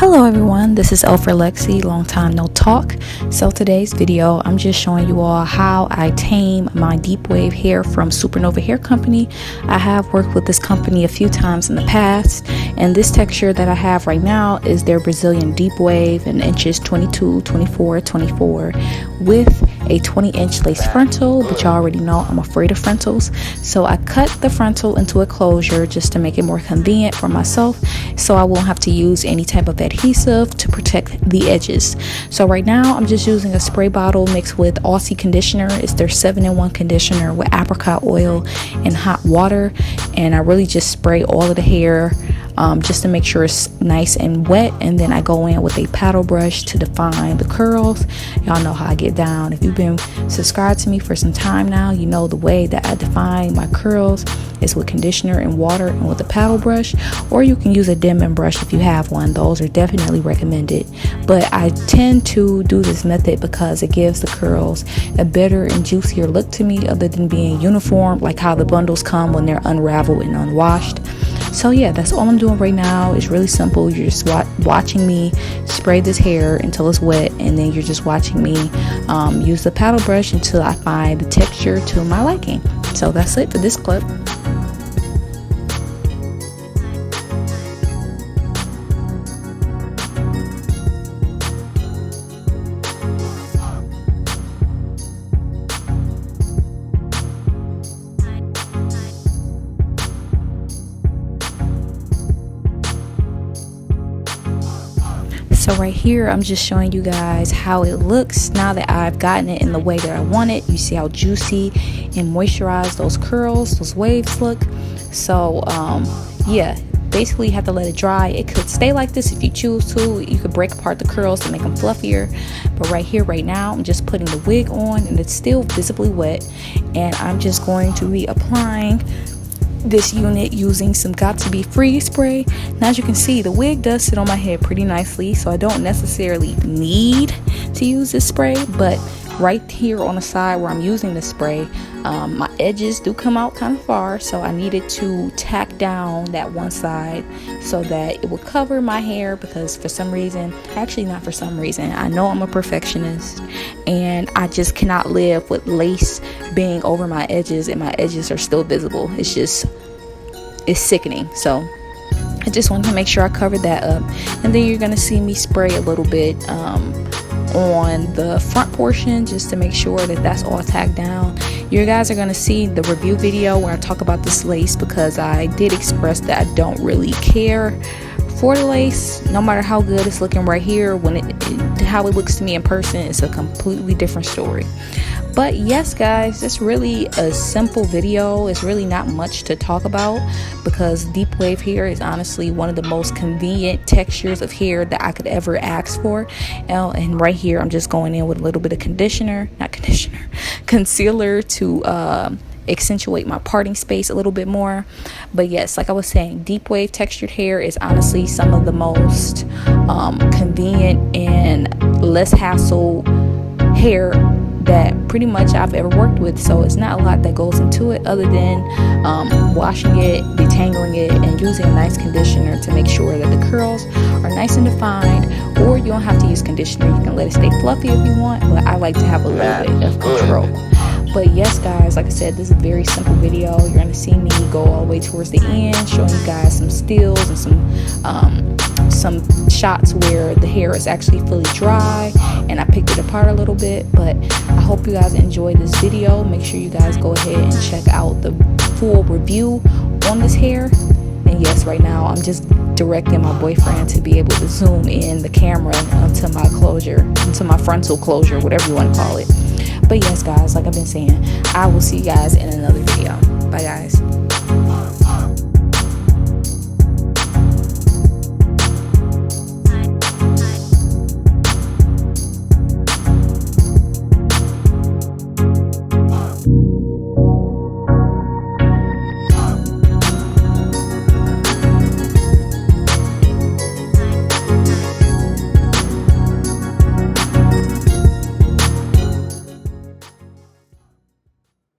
Hello everyone, this is ElleForLexxi, long time no talk. So today's video, I'm just showing you all how I tame my deep wave hair from Supernova hair company. I have worked with this company a few times in the past, and this texture that I have right now is their Brazilian deep wave in inches 22, 24, 24 with a 20-inch lace frontal, but you already know I'm afraid of frontals. So I cut the frontal into a closure just to make it more convenient for myself, so I won't have to use any type of adhesive to protect the edges. So right now I'm just using a spray bottle mixed with Aussie conditioner. It's their 7-in-1 conditioner with apricot oil and hot water, and I really just spray all of the hair just to make sure it's nice and wet, and then I go in with a paddle brush to define the curls. Y'all know how I get down. If you've been subscribed to me for some time now, you know the way that I define my curls is with conditioner and water and with a paddle brush, or you can use a Denman brush if you have one. Those are definitely recommended, but I tend to do this method because it gives the curls a better and juicier look to me, other than being uniform like how the bundles come when they're unraveled and unwashed. So yeah, that's all I'm doing right now. It's really simple. You're just watching me spray this hair until it's wet, and then you're just watching me use the paddle brush until I find the texture to my liking. So that's it for this clip. So right here, I'm just showing you guys how it looks now that I've gotten it in the way that I want it. You see how juicy and moisturized those curls, those waves look. So yeah, basically you have to let it dry. It could stay like this if you choose to. You could break apart the curls to make them fluffier, but right here, right now, I'm just putting the wig on and it's still visibly wet, and I'm just going to be applying this unit using some Got To Be Free spray. Now, as you can see, the wig does sit on my head pretty nicely, so I don't necessarily need to use this spray, but right here on the side where I'm using the spray, my edges do come out kind of far, so I needed to tack down that one side so that it would cover my hair, because for some reason, actually not for some reason, I know I'm a perfectionist and I just cannot live with lace being over my edges and my edges are still visible. It's sickening. So I just wanted to make sure I covered that up, and then you're gonna see me spray a little bit on the front portion just to make sure that that's all tacked down. You guys are going to see the review video where I talk about this lace, because I did express that I don't really care for the lace. No matter how good it's looking right here, when how it looks to me in person, it's a completely different story. But yes guys, it's really a simple video. It's really not much to talk about, because deep wave hair is honestly one of the most convenient textures of hair that I could ever ask for. And right here, I'm just going in with a little bit of concealer to accentuate my parting space a little bit more. But yes, like I was saying, deep wave textured hair is honestly some of the most convenient and less hassle hair that pretty much I've ever worked with. So it's not a lot that goes into it, other than washing it, detangling it, and using a nice conditioner to make sure that the curls are nice and defined. Or you don't have to use conditioner, you can let it stay fluffy if you want, but I like to have a little bit of control. But yes guys, like I said, this is a very simple video. You're going to see me go all the way towards the end, showing you guys some stills and some shots where the hair is actually fully dry and I picked it apart a little bit. But I hope you guys enjoyed this video. Make sure you guys go ahead and check out the full review on this hair. And yes, right now I'm just directing my boyfriend to be able to zoom in the camera onto my closure, into my frontal closure, whatever you want to call it. But yes guys, like I've been saying, I will see you guys in another video. Bye guys.